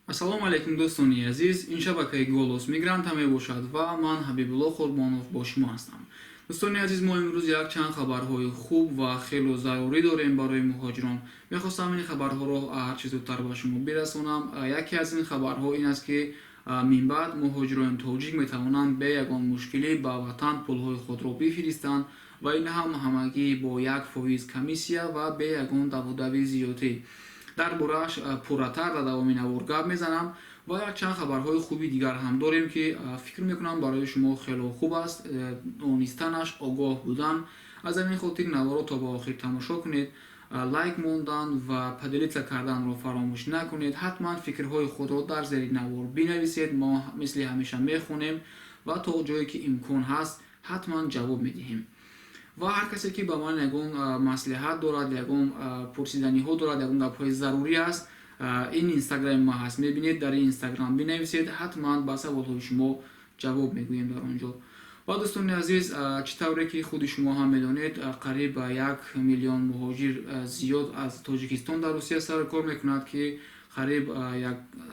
Ассалому алайкум дӯстони азиз, ин шабакаи Голос Мигранта мебошад ва ман Ҳабибулло Қурбонов бо шумо ҳастам. дӯстони азиз, мо имрӯз якчанд хабарҳои хуб ва хело зарурӣ дорем барои муҳоҷирон. Мехостам ин хабарҳоро ҳарчи зудтар ба шумо бирасонам. Яке аз ин хабарҳо ин аст, ки минбаъд муҳоҷирони тоҷик метавонанд бе ягон мушкилӣ ба ватан пулҳои худро бифиристанд ва ин ҳам ҳамагӣ бо 1% комиссия ва бе ягон даводави зиёдӣ. дар борааш пурратар дар давоми навор гап мезанам ва якчанд хабарҳои хуби дигар ҳам дорем, ки фикр мекунам барои шумо хело хуб аст донистанаш, огоҳ будан. аз ҳамин хотир наворро то ба охир тамошо кунед, лайк мондан ва поделиться карданро фаромӯш накунед. ҳатман фикрҳои худро дар зери навор бинависед. мо мисли ҳамеша мехонем ва то ҷое ки имкон ҳаст ҳатман ҷавоб медиҳем. ва ҳар касе ки ба ман ягон маслиҳат дорад, ягон пурсиданиҳо дорад, ягон гапҳои зарурӣ аст, ин инстаграми ма ҳаст, мебинед. дар ин инстаграм бинависед, ҳатман ба саволҳои шумо ҷавоб мегӯем дар он ҷо. ва дӯстони азиз, чӣ тавре ки худи шумо ҳам медонед, қариб 1 миллион муҳоҷир зиёд аз тоҷикистон дар Русия сар кор мекунад, ки қариб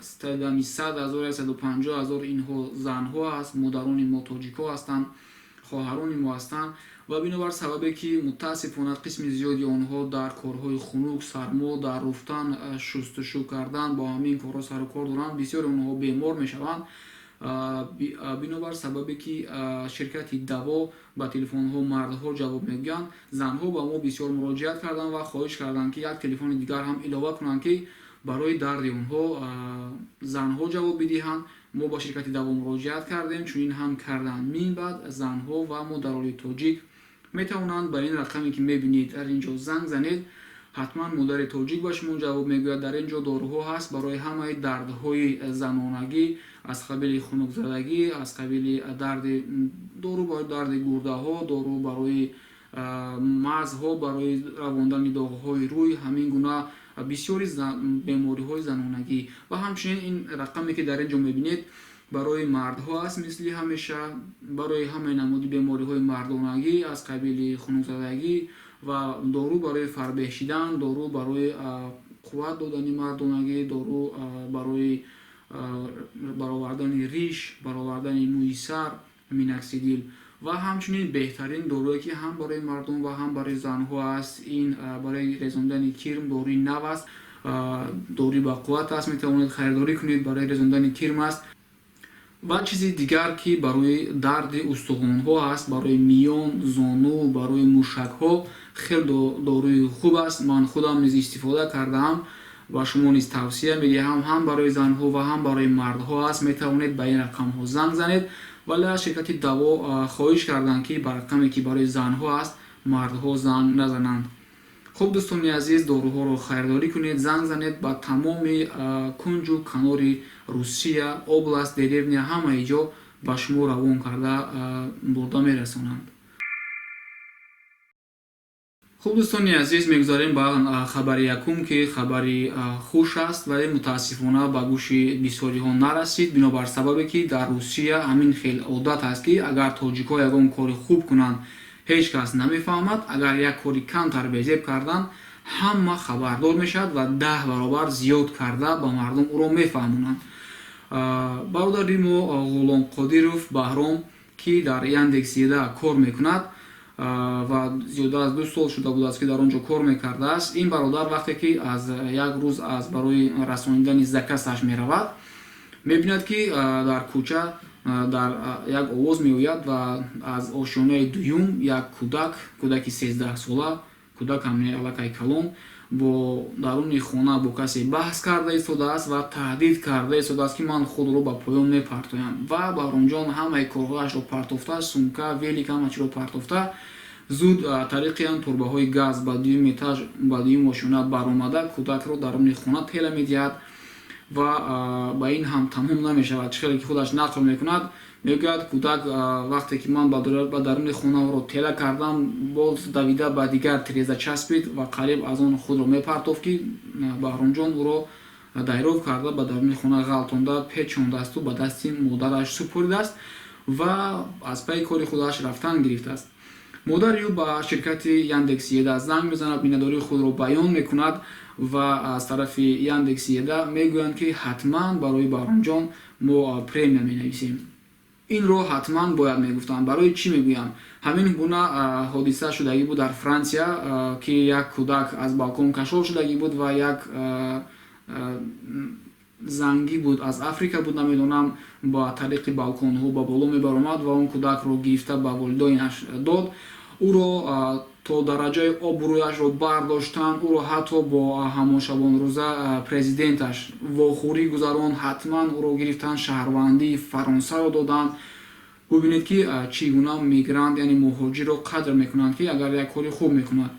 100,000-150,000 инҳо занҳо аст, модарони мо тоҷикҳо ҳастанд, хоҳарони мо ҳастанд. ва бинобар сабабе ки мутаассифона қисми зиёди онҳо дар корҳои хунук, сармо, дар руфтан, шустушӯ кардан, бо ҳамин корҳо сару кор доранд, бисёри онҳо бемор мешаванд. бинобар сабабе ки ширкати даво ба телефонҳо мардҳо ҷавоб мегӯянд, занҳо ба мо бисёр муроҷиат карданд ва хоҳиш карданд, ки як телефони дигар ҳам илова кунанд, ки барои дарди онҳо занҳо ҷавоб бидиҳанд. мо ба ширкати даво муроҷиат кардем, чунин ҳам карданд. минбаъд занҳо ва модарони тоҷик метавонанд ба ин рақаме ки мебинед дар ин ҷо занг занед. ҳатман модари тоҷик ба шумо ҷавоб мегӯяд. дар ин ҷо дороҳо ҳаст барои ҳамаи дардҳои занонагӣ, аз қабили хунукзадагӣ, аз қабили дору барои дарди гурдаҳо, дору барои мағзҳо, барои равондани доғҳои рӯй, ҳамин гуна бисёри бемориҳои занонагӣ. ва ҳамчунин ин рақаме ки дар ин ҷо мебинед барои мардҳо аст, мисли ҳамеша барои ҳамаи намуди бемориҳои мардонагӣ, аз қабили хунукзадагӣ ва дору барои фарбеҳшидан, дору барои қувват додани мардонагӣ, дору барои баровардани риш, баровардани мӯи сар, миноксидил. ва ҳамчунин беҳтарин дорое ки ҳам барои мардон ва ҳам барои занҳо аст, ин барои резондани кирм дории нав аст, дори ба қувват аст, метавонед харидорӣ кунед, барои резондани кирм аст. ва чизи дигар ки барои дарди устухонҳо аст, барои миён, зону, барои мушакҳо хеле доруи хуб аст. ман худам низ истифода кардаам ва шумо низ тавсия медиҳам. ҳам барои занҳо ва ҳам барои мардҳо аст. метавонед ба ин рақамҳо занг занед, вале аз ширкати даво хоҳиш карданд, ки ба рақаме ки барои занҳо аст, мардҳо занг назананд. хуб дӯстони азиз, доруҳоро харидорӣ кунед, занг занед ба тамоми кунҷу канори Русия, област, деревня, ҳамаи ҷо ба шумо равон карда бурда мерасонанд. хуб дӯстони азиз, мегузарем ба хабари якум, ки хабари хуш аст, вале мутаассифона ба гӯши бисёриҳо нарасид. бинобар сабабе ки дар Русия ҳамин хел одат аст, ки агар тоҷикҳо ягон кори хуб кунанд, ҳеҷ кас намефаҳмад. агар як кори камтар безеб карданд, ҳама хабардор мешавад ва 10 баробар зиёд карда ба мардум ӯро мефаҳмонанд. бародари мо Ғуломқодиров Баҳром, ки дар Яндекс.Еда кор мекунад ва зиёда аз 2 сол шуда будааст, ки дар он ҷо кор мекардааст. ин бародар вақте ки аз як рӯз аз барои расонидани закасаш меравад, мебинад, ки дар кӯча дар як овоз меояд ва аз ошёнаи дуюм як кӯдаки 13 сола, кӯдакам не аллакай калон, бо даруни хона бо касе баҳс карда истодааст ва таҳдид карда истодааст, ки ман худро ба поён мепартоям. ва Баҳромҷон ҳамаи корҳоашро партофта, сумка, велик ҳамачиро партофта, зуд тариқи турбаҳои газ ба дуюм этаж, ба дуюм ошёна баромада кӯдакро даруни хона тела медиҳад. ва ба ин ҳам тамом намешавад. чӣ хеле ки худаш нақл мекунад, мегӯяд кӯдак вақте ки ман ба даруни хонаро тела кардам, боз давида ба дигар тиреза часпид ва қариб аз он худро мепартофт, ки Баҳромҷон ӯро дайров карда ба даруни хона ғалтонда печондасту ба дасти модараш супуридааст ва аз пайи кори худаш рафтан гирифтааст. модари ӯ ба ширкати Яндекс.Еда занг мезанад, миннатдории худро баён мекунад ва аз тарафи Яндекси Еда мегӯянд ки ҳатман барои Баҳромҷон мо премия менависем. Инро ҳатман бояд мегуфтанд. Барои чӣ мегӯям? Ҳамин гуна ҳодиса шудагӣ буд дар Франсия, ки як кӯдак аз балкон кашол шудагӣ буд ва як занги буд, аз Африка буд, намедонам, ба тариқи балконҳо ба боло мебаромад ва он кӯдакро гирифта ба волидоинаш дод. Ӯро то дараҷаи обрӯяшро бардоштанд, ӯро ҳатто бо ҳамон шабонрӯза президенташ вохӯрӣ гузаронд, ҳатман ӯро гирифтанд, шаҳрвандии Фаронсаро доданд. бубинед ки чӣ гуна мигрант, яъне муҳоҷирро қадр мекунанд, ки агар як кори хуб мекунад.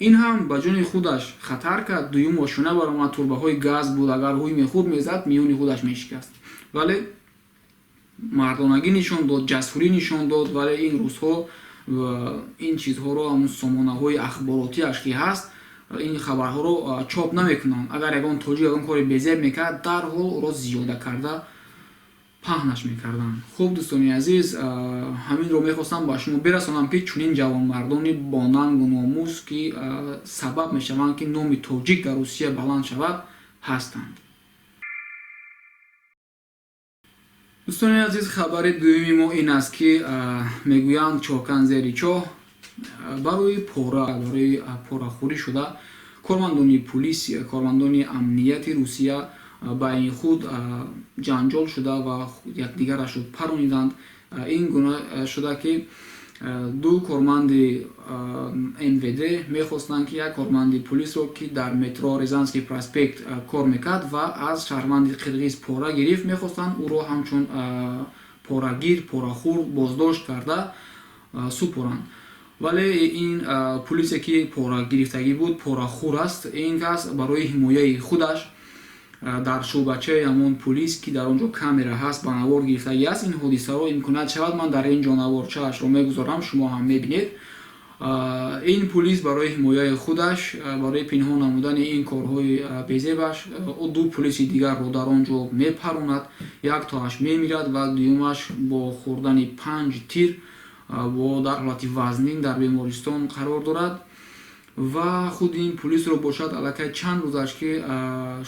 ин ҳам ба ҷони худаш хатар кард. Дуюм мошина баромад, турбаҳои газ буд, агар ҳуй мехӯрд мезад, миёни худаш мешикаст. Вале мардонагӣ нишон дод, ҷасурӣ нишон дод. Вале ин рӯзҳо ин чизҳоро, ҳамун сомонаҳои ахборотиаш ки ҳаст, ин хабарҳоро чоп намекунанд. Агар ягон тоҷик ягон кори безеб мекард, дарҳол ӯро зиёда карда паҳнаш мекарданд. Хуб, дӯстони азиз, ҳаминро мехостам ба шумо бирасонам, ки чунин ҷавонмардони бонангу номус, ки сабаб мешаванд, ки номи тоҷик дар Русия баланд шавад, ҳастанд. дӯстони азиз, хабари дуюми мо ин аст, ки мегӯянд чокан зери чоҳ. Барои порахӯрӣ шуда кормандони полисия, кормандони амнияти Русия байни худ ҷанҷол шуда ва якдигарашро парониданд. Ин гуна шуда, ки ду корманди МВД мехостанд, ки як корманди полисро, ки дар метро Рязанский проспект кор мекард ва аз шаҳрванди қирғиз пора гирифт, мехостанд ӯро ҳамчун порагир, порахӯр боздошт карда супоранд. Вале ин полисе, ки пора гирифтагӣ буд, порахӯр аст. Ин кас барои ҳимояи худаш дар шӯъбачаи ҳамон полис, ки дар он ҷо камера ҳаст, ба навор гирифтагӣ аст. Ин ҳодисаро имконият шавад ман дар ин ҷо наворчаашро мегузорам, шумо ҳам мебинед. ин полис барои ҳимояи худаш, барои пинҳон намудани ин корҳои безебаш, ду полиси дигарро дар он ҷо мепаронад. Яктоаш мемирад ва дуюмаш бо хӯрдани 5 тир бо дар ҳолати вазнин дар бемористон қарор дорад. Ва худи ин полисро бошад аллакай чанд рӯзаш, ки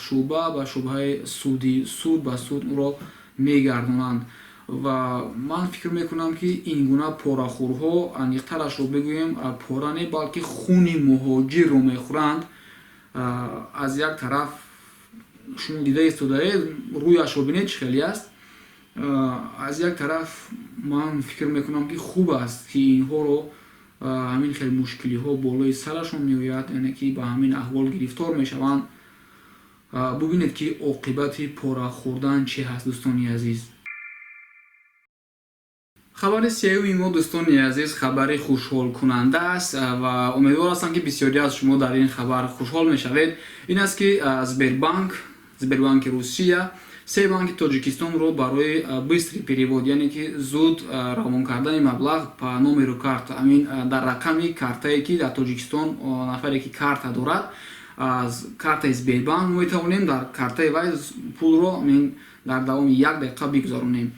шӯъба ба шӯъбаи суд ба суд ӯро мегардонанд. Ва ман фикр мекунам, ки ин гуна порахӯрҳо, аниқтарашро бигӯем, пора не балки хуни муҳоҷирро мехӯранд. Аз як тараф шумо дида истодаед, рӯяшро бинед чӣ хеле аст. Аз як тараф ман фикр мекунам, ки хуб аст, ки инҳоро ҳамин хел мушкилиҳо болои сарашон меояд, яъне ки ба ҳамин аҳвол гирифтор мешаванд. Бубинед, ки оқибати пора хӯрдан чӣ ҳаст, дӯстони азиз. хабари сеюми мо, дӯстони азиз, хабари хушҳолкунанда аст ва умедвор ҳастам, ки бисёре аз шумо дар ин хабар хушҳол мешавед. Ин аст, ки Сбербанки Русия 3 банки Тоҷикистонро барои бистри перевод, яъне ки зуд равон кардани маблағ ба номеру карта, амин дар рақами картае, ки дар Тоҷикистон нафаре ки карта дорад, аз картаи Сбербанк метавонем дар картаи вай пулро дар давоми 1 дақиқа бигузаронем.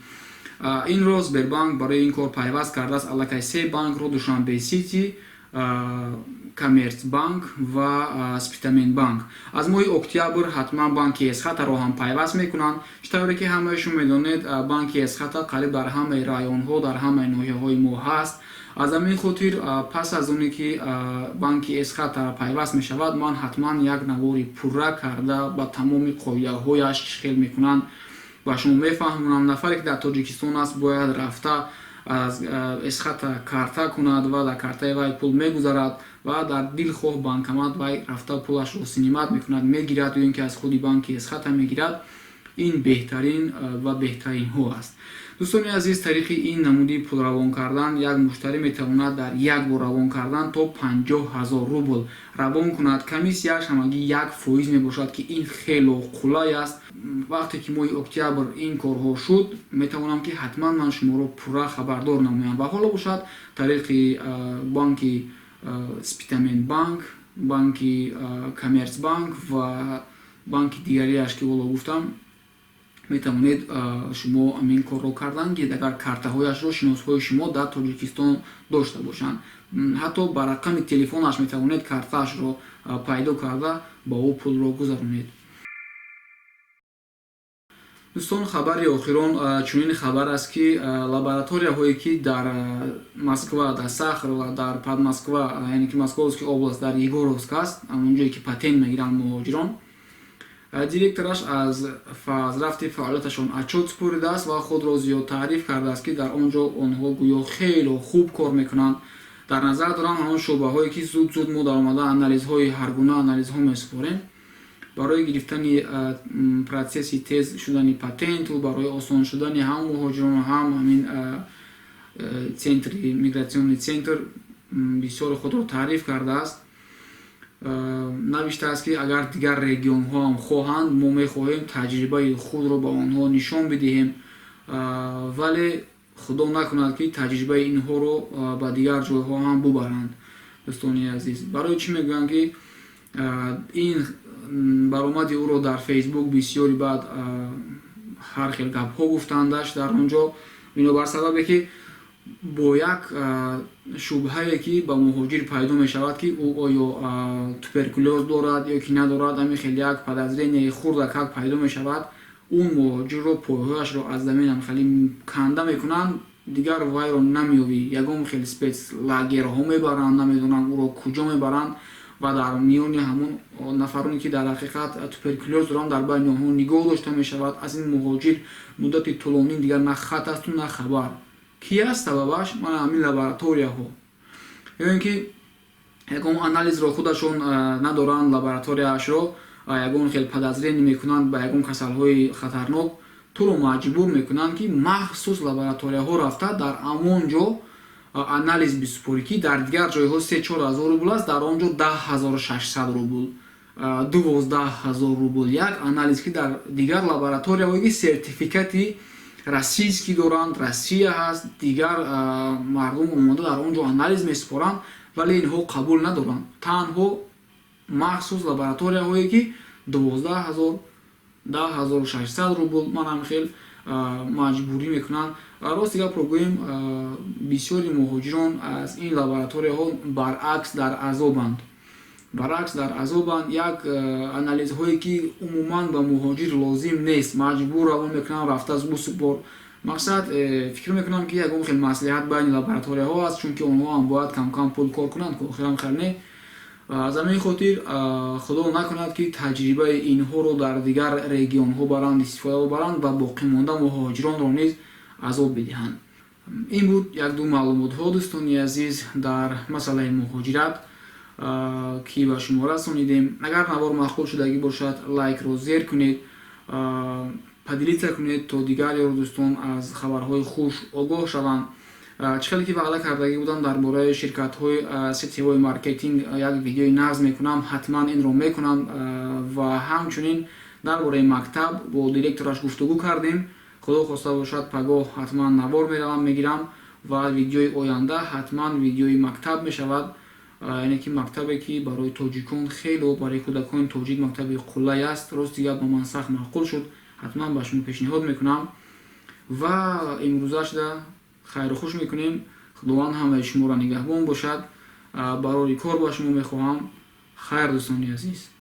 Инро Сбербанк барои ин кор пайваст кардааст аллакай 3 банкро: Душанбе Сити, Коммерцбанк ва Спитаменбанк. Аз моҳи октябр ҳатман банки Эсхатаро ҳам пайваст мекунанд. Читавре ки ҳамаашон медонед, банки Эсхата қариб дар ҳамаи районҳо, дар ҳамаи ноҳияҳои мо ҳаст. аз ҳамин хотир пас аз оне ки банки Эсхата пайваст мешавад, ман ҳатман як навори пурра карда ба тамоми қоидаҳояш чӣ хел мекунанд ба шумо мефаҳмонам. Нафаре ки дар Тоҷикистон аст, бояд рафта аз Эсхата карта кунад ва дар картаи вай пул мегузарад ва дар дилхоҳ банкомат вай рафта пулашро синимат мекунад, мегирад, ё ин ки аз худи банки Эсхата мегирад. ин беҳтарин ва беҳтаринҳо аст. дӯстони азиз, тариқи ин намуди пулравон кардан, як муштарӣ метавонад дар як бор равон кардан то 50,000 рубл равон кунад. Комиссияш ҳамагӣ 1% мебошад, ки ин хело қулай аст. вақте ки моҳи октябр ин корҳо шуд, метавонам ки ҳатман ман шуморо пурра хабардор намоям. ва ҳоло бошад тариқи банки Спитаменбанк, банки Коммерцбанк ва банки дигареаш ки боло гуфтам, метавонед шумо амин корро кардан ки агар картаҳояшро шиносҳои шумо дар Тоҷикистон дошта бошанд. ҳатто ба рақами телефонаш метавонед картаашро пайдо карда ба ӯ пулро гузаронед. дӯстон, хабари охирон чунин хабар аст ки лабораторияҳое ки дар Москва, дар Сахар ва дар Подмосква, яъне ки Московский област, дар Егоровск аст, онҷое ки патент мегиранд муҳоҷирон, директораш аз рафти фаъолияташон отчёт супоридааст ва худро зиёд таъриф кардааст ки дар он ҷо онҳо гӯё хело хуб кор мекунанд. дар назар дорам ҳамон шӯъбаҳое ки зуд мо дар омада анализҳои ҳаргуна анализҳо месупорем барои гирифтани протсесси тез шудани патенту барои осон шудани ҳам муҳоҷирон ҳам ҳамин центри мигратсиони центр бисёр худро таъриф кардааст. навиштааст ки агар дигар регионҳо ҳам хоҳанд, мо мехоҳем таҷрибаи худро ба онҳо нишон бидиҳем, вале худо накунад ки таҷрибаи инҳоро ба дигар ҷойҳо ҳам бубаранд. дӯстони азиз, барои чӣ мегӯям ки ин баромади ӯро дар фейсбук бисёри баъд ҳар хел гапҳо гуфтандаш дар он ҷо, бинобар сабабе ки бо як шубҳае ки ба муҳоҷир пайдо мешавад ки ӯ оё туберкулёз дорад ё ки надорад, ҳамин хеле як подозрение хурдак як пайдо мешавад, он муҳоҷирро пойҳояшро аз заминам хеле канда мекунанд, дигар вайро намеёбӣ. ягон хел спецлагерҳо мебаранд, намедонам ӯро куҷо мебаранд ва дар миёни ҳамон нафароне ки дар ҳақиқат туберкулёз доранд, дар байни онҳо нигоҳ дошта мешавад. аз ин муҳоҷир муддати тӯлонӣ дигар на хат асту на хабар. ки аст сабабаш? мана ҳамин лабораторияҳо. мебинем ки ягон анализро худашон надоранд, лабораторияашро ягон хел подозрение мекунанд ба ягон касалҳои хатарнок, туро маҷбур мекунанд ки махсус лабораторияҳо рафта дар ҳамон ҷо анализ бисупорӣ, ки дар дигар ҷойҳо 3-4 ҳазор рубл аст, дар он ҷо 10,600 рубл, 12,000 рубл як анализ, ки дар дигар лабораторияҳое ки сертификати российский доранд, Россия ҳаст, дигар мардум омода дар он ҷо анализ месупоранд, вале инҳо қабул надоранд. танҳо махсус лабораторияҳое ки 12,000, 10,600 рубл манам хел маҷбурӣ мекунанд. рости гапро гӯем, бисёри муҳоҷирон аз ин лабораторияҳо баръакс дар азобанд. Як анализҳое ки умуман ба муҳоҷир лозим нест, маҷбур равон мекунанд рафта бисупор. мақсад фикр мекунам ки ягон хел маслиҳат байни лабораторияҳо аст, чунки онҳо ҳам бояд кам пул кор кунанд, ки охирам хел не. аз ҳамин хотир худо накунад ки таҷрибаи инҳоро дар дигар регионҳо баранд, истифода бубаранд ва боқимонда муҳоҷиронро низ азоб бидиҳанд. ин буд як-ду маълумотҳо, дӯстони азиз, дар масъалаи муҳоҷират ки ба шумо расонидем. агар навор маъқул шудагӣ бошад, лайкро зер кунед, падилица кунед, то дигар ёру дӯстон аз хабарҳои хуш огоҳ шаванд. чӣ хеле ки ваъда кардагӣ будам дар бораи ширкатҳои сетевои маркетинг як видеои нағз мекунам, ҳатман инро мекунам. ва ҳамчунин дар бораи мактаб бо директораш гуфтугӯ кардем. худо хоста бошад пагоҳ ҳатман навор меравам, мегирам ва видеои оянда ҳатман видеои мактаб мешавад, яъне ки мактабе ки барои тоҷикон хело, барои кӯдакони тоҷик мактаби қуллай аст. рости гап ба ман сахт маъқул шуд, ҳатман ба шумо пешниҳод мекунам ва имрӯзашда хайру хуш мекунем. худованд ҳамаи шуморо нигаҳбон бошад. барори кор ба шумо мехоҳам. хайр, дӯстони азиз.